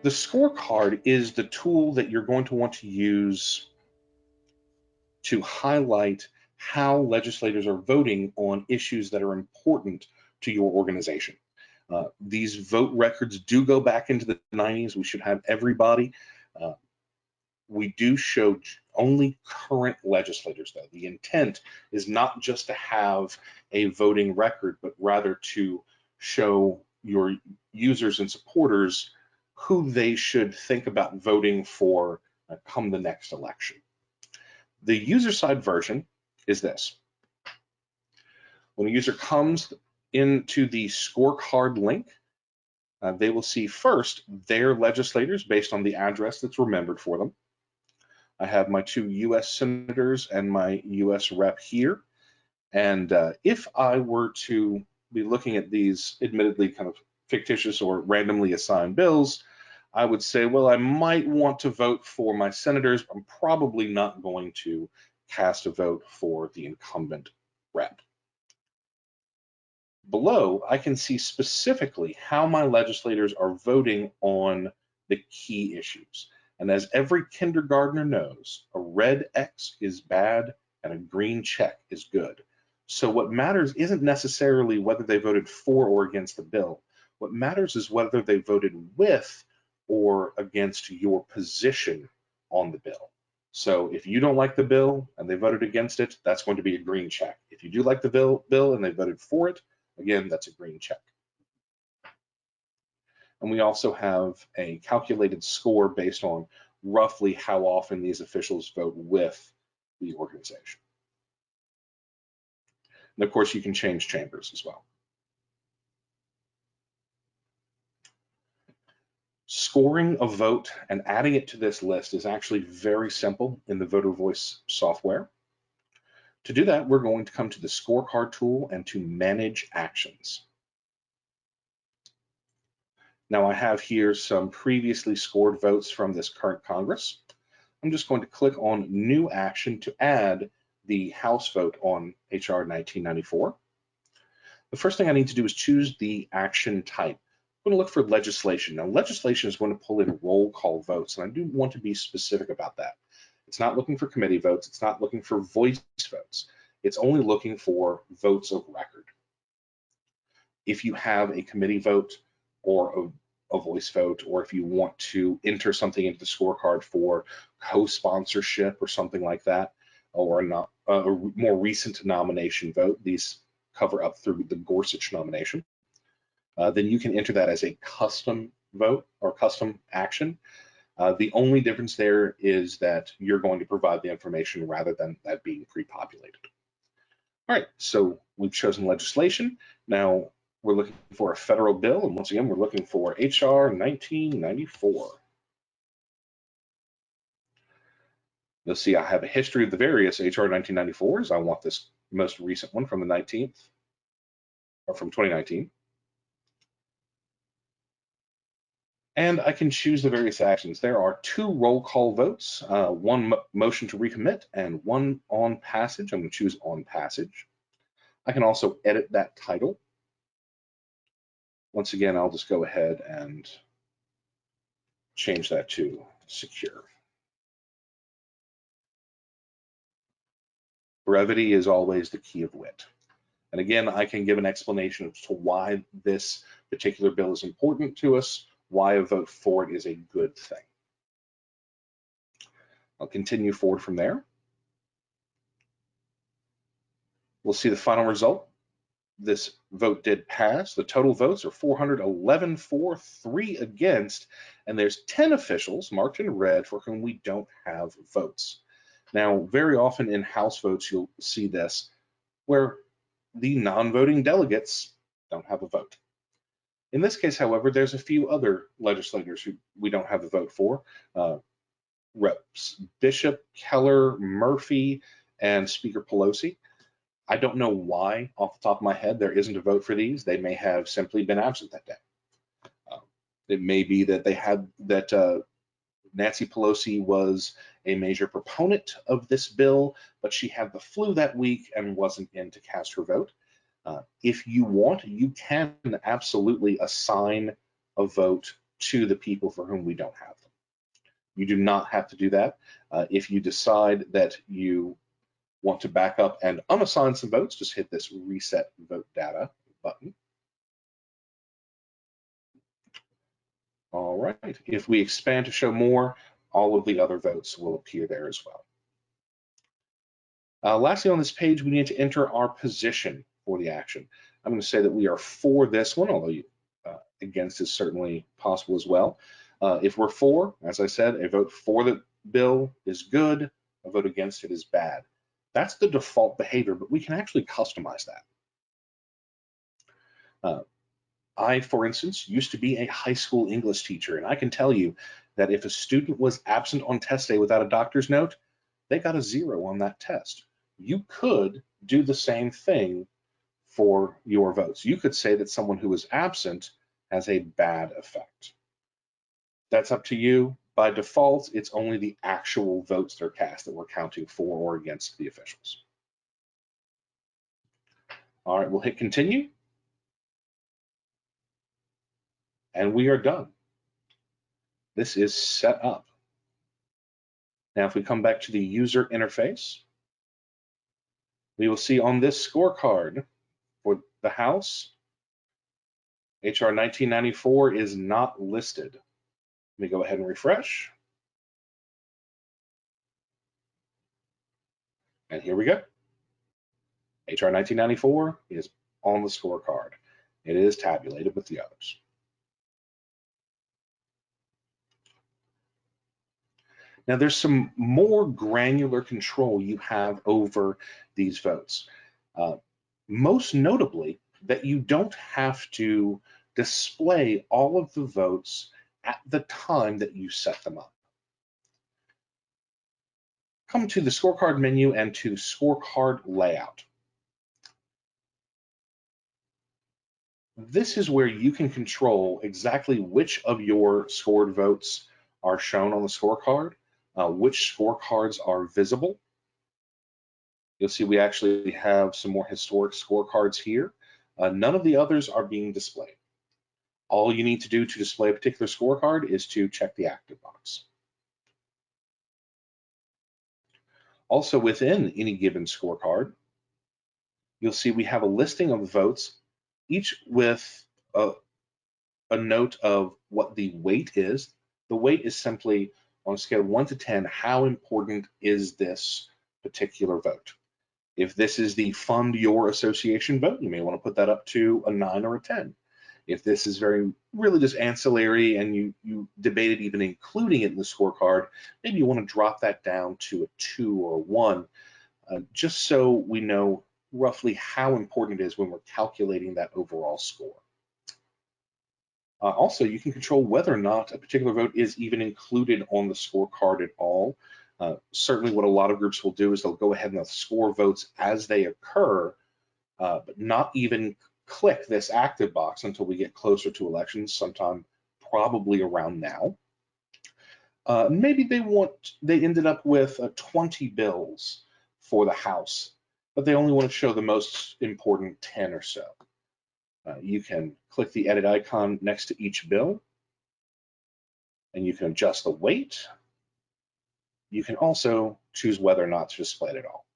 The scorecard is the tool that you're going to want to use to highlight how legislators are voting on issues that are important to your organization. These vote records do go back into the 90s. We should have everybody. Uh, we do show only current legislators, though. The intent is not just to have a voting record, but rather to show your users and supporters who they should think about voting for come the next election. The user side version is this. When a user comes into the scorecard link, they will see first their legislators based on the address that's remembered for them. I have my 2 US senators and my US rep here. And if I were to be looking at these admittedly kind of fictitious or randomly assigned bills, I would say, well, I might want to vote for my senators. I'm probably not going to cast a vote for the incumbent rep. Below, I can see specifically how my legislators are voting on the key issues. And as every kindergartner knows, a red X is bad and a green check is good. So what matters isn't necessarily whether they voted for or against the bill. What matters is whether they voted with or against your position on the bill. So if you don't like the bill and they voted against it, that's going to be a green check. If you do like the bill and they voted for it, again, that's a green check. And we also have a calculated score based on roughly how often these officials vote with the organization. And of course, you can change chambers as well. Scoring a vote and adding it to this list is actually very simple in the Voter Voice software. To do that, we're going to come to the Scorecard tool and to Manage Actions. Now I have here some previously scored votes from this current Congress. I'm just going to click on New Action to add the House vote on HR 1994. The first thing I need to do is choose the action type. I'm going to look for legislation. Now, legislation is going to pull in roll call votes, and I do want to be specific about that. It's not looking for committee votes. It's not looking for voice votes. It's only looking for votes of record. If you have a committee vote or a voice vote, or if you want to enter something into the scorecard for co-sponsorship or something like that, or a more recent nomination vote, these cover up through the Gorsuch nomination, then you can enter that as a custom vote or custom action. The only difference there is that you're going to provide the information rather than that being pre-populated. All right, so we've chosen legislation. Now we're looking for a federal bill, and once again, we're looking for HR 1994. You'll see I have a history of the various HR 1994s. I want this most recent one from the 19th, or from 2019. And I can choose the various actions. There are 2 roll call votes, one motion to recommit and one on passage. I'm going to choose on passage. I can also edit that title. Once again, I'll just go ahead and change that to secure. Brevity is always the key of wit. And again, I can give an explanation as to why this particular bill is important to us, why a vote for it is a good thing. I'll continue forward from there. We'll see the final result. This vote did pass. The total votes are 411 for, 3 against, and there's 10 officials marked in red for whom we don't have votes. Now, very often in House votes, you'll see this, where the non-voting delegates don't have a vote. In this case, however, there's a few other legislators who we don't have a vote for. Reps Bishop, Keller, Murphy, and Speaker Pelosi. I don't know why, off the top of my head, there isn't a vote for these. They may have simply been absent that day. It may be that they had that Nancy Pelosi was a major proponent of this bill, but she had the flu that week and wasn't in to cast her vote. If you want, you can absolutely assign a vote to the people for whom we don't have them. You do not have to do that. If you decide that you want to back up and unassign some votes, just hit this Reset Vote Data button. All right, if we expand to show more, all of the other votes will appear there as well. Lastly, on this page, we need to enter our position for the action. I'm going to say that we are for this one, although against is certainly possible as well. If we're for, as I said, a vote for the bill is good, a vote against it is bad. That's the default behavior, but we can actually customize that. I, for instance, used to be a high school English teacher, and I can tell you that if a student was absent on test day without a doctor's note, they got a 0 on that test. You could do the same thing for your votes. You could say that someone who is absent has a bad effect. That's up to you. By default, it's only the actual votes that are cast that we're counting for or against the officials. All right, we'll hit continue. And we are done. This is set up. Now, if we come back to the user interface, we will see on this scorecard for the House, HR 1994 is not listed. Let me go ahead and refresh. And here we go. HR 1994 is on the scorecard. It is tabulated with the others. Now, there's some more granular control you have over these votes. Most notably, that you don't have to display all of the votes at the time that you set them up. Come to the scorecard menu and to scorecard layout. This is where you can control exactly which of your scored votes are shown on the scorecard, which scorecards are visible. You'll see we actually have some more historic scorecards here. None of the others are being displayed. All you need to do to display a particular scorecard is to check the active box. Also, within any given scorecard, you'll see we have a listing of votes, each with a note of what the weight is. The weight is simply on a scale of 1 to 10, how important is this particular vote? If this is the fund your association vote, you may want to put that up to a 9 or a 10. If this is really just ancillary and you debated even including it in the scorecard, maybe you want to drop that down to a 2 or a 1, just so we know roughly how important it is when we're calculating that overall score. Also, you can control whether or not a particular vote is even included on the scorecard at all. Certainly what a lot of groups will do is they'll go ahead and they'll score votes as they occur, but not even click this active box until we get closer to elections, sometime probably around now. Maybe they ended up with 20 bills for the House, but they only want to show the most important 10 or so. You can click the edit icon next to each bill, and you can adjust the weight. You can also choose whether or not to display it at all.